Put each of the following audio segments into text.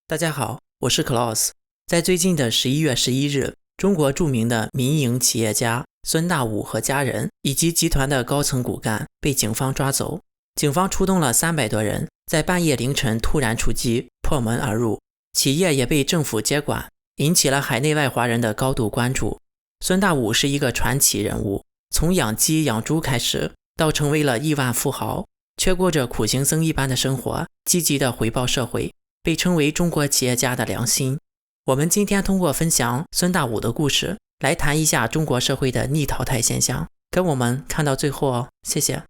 大家好，我是 Klaus。在最近的11月11日，中国著名的民营企业家孙大武和家人以及集团的高层骨干被警方抓走。警方出动了300多人，在半夜凌晨突然出击，破门而入，企业也被政府接管，引起了海内外华人的高度关注。孙大武是一个传奇人物，从养鸡养猪开始，到成为了亿万富豪，却过着苦行僧一般的生活，积极的回报社会，被称为中国企业家的良心。我们今天通过分享孙大武的故事，来谈一下中国社会的逆淘汰现象，跟我们看到最后哦，谢谢。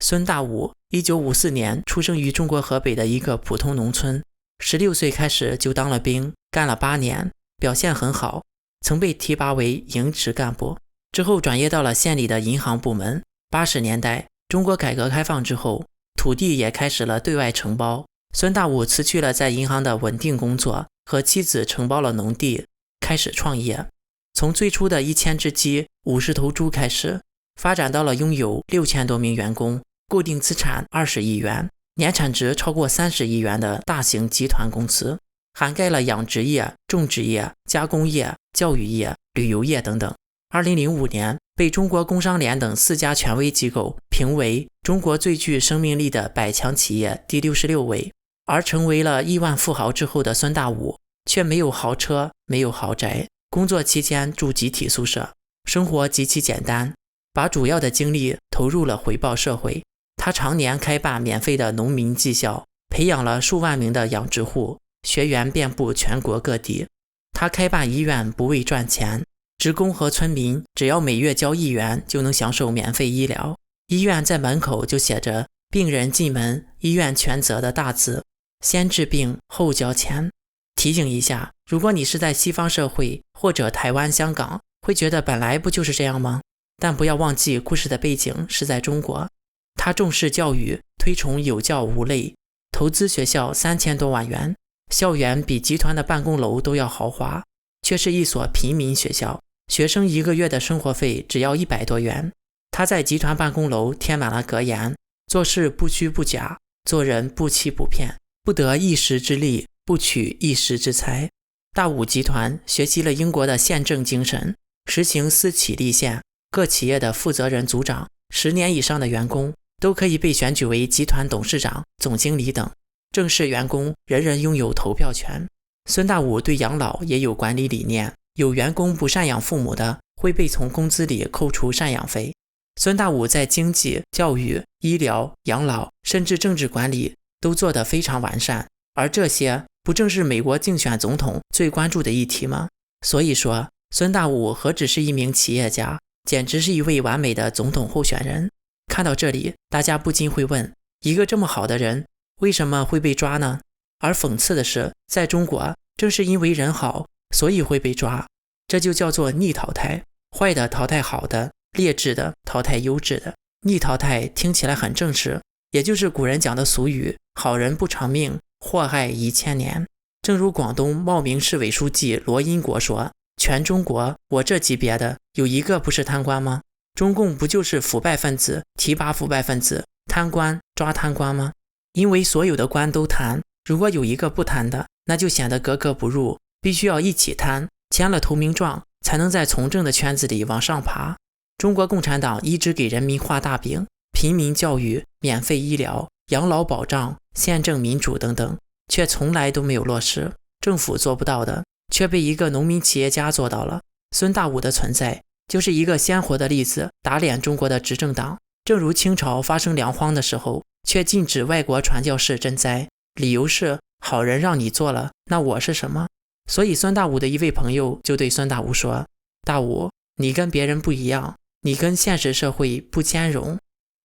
孙大武1954年出生于中国河北的一个普通农村，16岁开始就当了兵，干了8年，表现很好，曾被提拔为营职干部，之后转业到了县里的银行部门。80年代中国改革开放之后，土地也开始了对外承包，孙大武辞去了在银行的稳定工作，和妻子承包了农地，开始创业。从最初的1000只鸡、50头猪开始，发展到了拥有6000多名员工，固定资产20亿元，年产值超过30亿元的大型集团公司，涵盖了养殖业、种植业、加工业、教育业、旅游业等等。2005年被中国工商联等4家权威机构评为中国最具生命力的100强企业第66位。而成为了亿万富豪之后的孙大武，却没有豪车，没有豪宅，工作期间住集体宿舍，生活极其简单，把主要的精力投入了回报社会。他常年开办免费的农民技校，培养了数万名的养殖户，学员遍布全国各地。他开办医院不为赚钱，职工和村民只要每月交1元就能享受免费医疗。医院在门口就写着病人进门，医院全责的大字，先治病后交钱。提醒一下，如果你是在西方社会或者台湾、香港，会觉得本来不就是这样吗？但不要忘记故事的背景是在中国。他重视教育，推崇有教无类，投资学校3000多万元，校园比集团的办公楼都要豪华，却是一所平民学校，学生1个月的生活费只要100多元。他在集团办公楼贴满了格言，做事不虚不假，做人不欺不骗，不得一时之利，不取一时之财。大武集团学习了英国的宪政精神，实行私企立宪，各企业的负责人组长10年以上的员工都可以被选举为集团董事长、总经理等，正式员工人人拥有投票权。孙大武对养老也有管理理念，有员工不赡养父母的，会被从工资里扣除赡养费。孙大武在经济、教育、医疗、养老甚至政治管理都做得非常完善，而这些不正是美国竞选总统最关注的议题吗？所以说，孙大武何止是一名企业家，简直是一位完美的总统候选人。看到这里，大家不禁会问，一个这么好的人，为什么会被抓呢？而讽刺的是，在中国，正是因为人好，所以会被抓。这就叫做逆淘汰，坏的淘汰好的，劣质的淘汰优质的。逆淘汰听起来很正式，也就是古人讲的俗语，好人不长命，祸害1千年。正如广东茂名市委书记罗荫国说，全中国我这级别的有一个不是贪官吗？中共不就是腐败分子提拔腐败分子，贪官抓贪官吗？因为所有的官都贪，如果有一个不贪的，那就显得格格不入，必须要一起贪，签了投名状才能在从政的圈子里往上爬。中国共产党一直给人民画大饼，平民教育、免费医疗、养老保障、宪政民主等等，却从来都没有落实。政府做不到的，却被一个农民企业家做到了。孙大武的存在就是一个鲜活的例子，打脸中国的执政党。正如清朝发生粮荒的时候，却禁止外国传教士赈灾，理由是好人让你做了，那我是什么？所以孙大武的一位朋友就对孙大武说，大武，你跟别人不一样，你跟现实社会不兼容，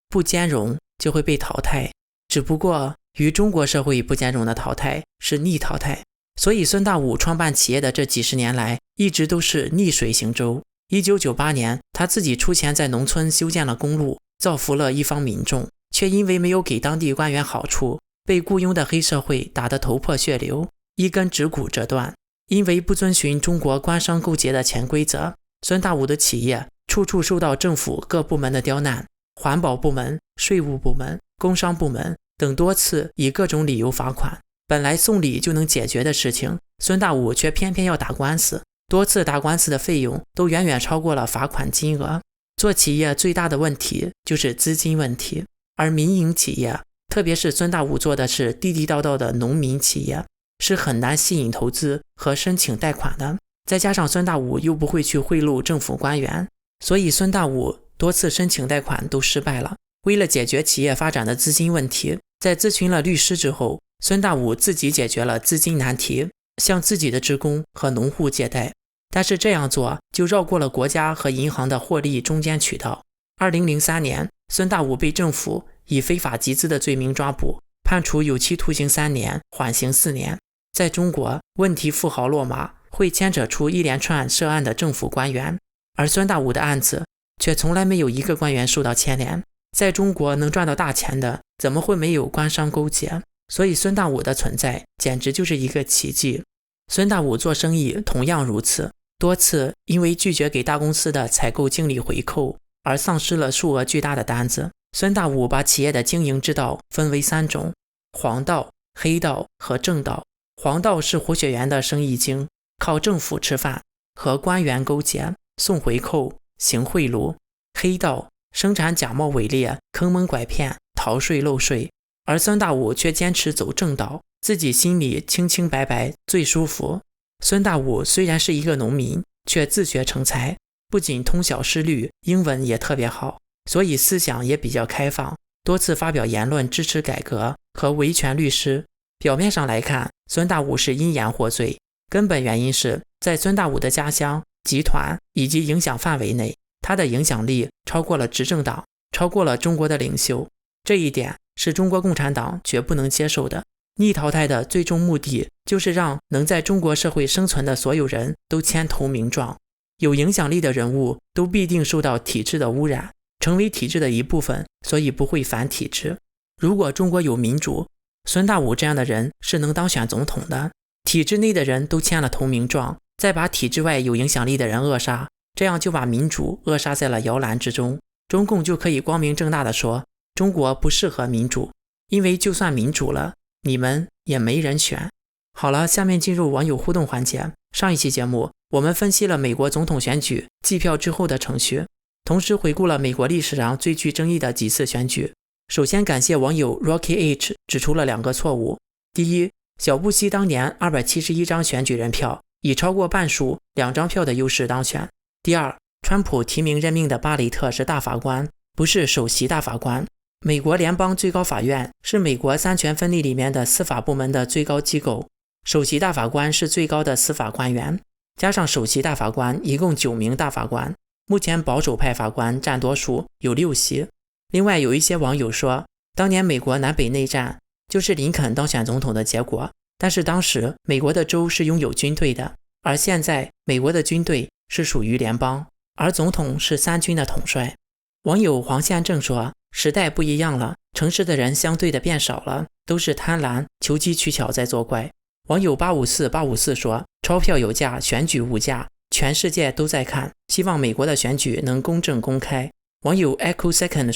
不兼容就会被淘汰。只不过与中国社会不兼容的淘汰是逆淘汰，所以孙大武创办企业的这几十年来，一直都是逆水行舟。1998年，他自己出钱在农村修建了公路，造福了一方民众，却因为没有给当地官员好处，被雇佣的黑社会打得头破血流，一根指骨折断。因为不遵循中国官商勾结的潜规则，孙大武的企业处处受到政府各部门的刁难，环保部门、税务部门、工商部门等多次以各种理由罚款。本来送礼就能解决的事情，孙大武却偏偏要打官司，多次打官司的费用都远远超过了罚款金额。做企业最大的问题就是资金问题，而民营企业，特别是孙大武做的是地地道道的农民企业，是很难吸引投资和申请贷款的。再加上孙大武又不会去贿赂政府官员，所以孙大武多次申请贷款都失败了。为了解决企业发展的资金问题，在咨询了律师之后，孙大武自己解决了资金难题，向自己的职工和农户借贷。但是这样做就绕过了国家和银行的获利中间渠道。2003年，孙大武被政府以非法集资的罪名抓捕，判处有期徒刑3年，缓刑4年。在中国，问题富豪落马会牵扯出一连串涉案的政府官员，而孙大武的案子却从来没有一个官员受到牵连。在中国能赚到大钱的，怎么会没有官商勾结？所以孙大武的存在简直就是一个奇迹。孙大武做生意同样如此，多次因为拒绝给大公司的采购经理回扣而丧失了数额巨大的单子。孙大武把企业的经营之道分为3种：黄道、黑道和正道。黄道是胡雪岩的生意经，靠政府吃饭，和官员勾结，送回扣，行贿赂。黑道生产假冒伪劣，坑蒙拐骗，逃税漏税。而孙大武却坚持走正道，自己心里清清白白最舒服。孙大武虽然是一个农民，却自学成才，不仅通晓诗律，英文也特别好，所以思想也比较开放，多次发表言论支持改革和维权律师。表面上来看，孙大武是因言获罪，根本原因是在孙大武的家乡、集团以及影响范围内，他的影响力超过了执政党，超过了中国的领袖。这一点是中国共产党绝不能接受的。逆淘汰的最终目的就是让能在中国社会生存的所有人都签投名状。有影响力的人物都必定受到体制的污染，成为体制的一部分，所以不会反体制。如果中国有民主，孙大武这样的人是能当选总统的。体制内的人都签了投名状，再把体制外有影响力的人扼杀，这样就把民主扼杀在了摇篮之中。中共就可以光明正大地说，中国不适合民主，因为就算民主了，你们也没人选。好了，下面进入网友互动环节。上一期节目我们分析了美国总统选举计票之后的程序，同时回顾了美国历史上最具争议的几次选举。首先感谢网友 Rocky H 指出了2个错误。第一，小布希当年271张选举人票，以超过半数2张票的优势当选。第二，川普提名任命的巴雷特是大法官，不是首席大法官。美国联邦最高法院是美国3权分立里面的司法部门的最高机构，首席大法官是最高的司法官员，加上首席大法官一共9名大法官，目前保守派法官占多数，有6席。另外有一些网友说，当年美国南北内战就是林肯当选总统的结果，但是当时美国的州是拥有军队的，而现在美国的军队是属于联邦，而总统是3军的统帅。网友黄宪正说，时代不一样了，城市的人相对的变少了，都是贪婪求机取巧在作怪。网友854说，钞票有价，选举无价，全世界都在看，希望美国的选举能公正公开。网友 Echo Second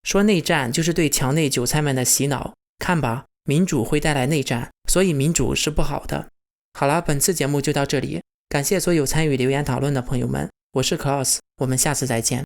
说内战就是对墙内韭菜们的洗脑，看吧，民主会带来内战，所以民主是不好的。好了，本次节目就到这里，感谢所有参与留言讨论的朋友们，我是 Klaus， 我们下次再见。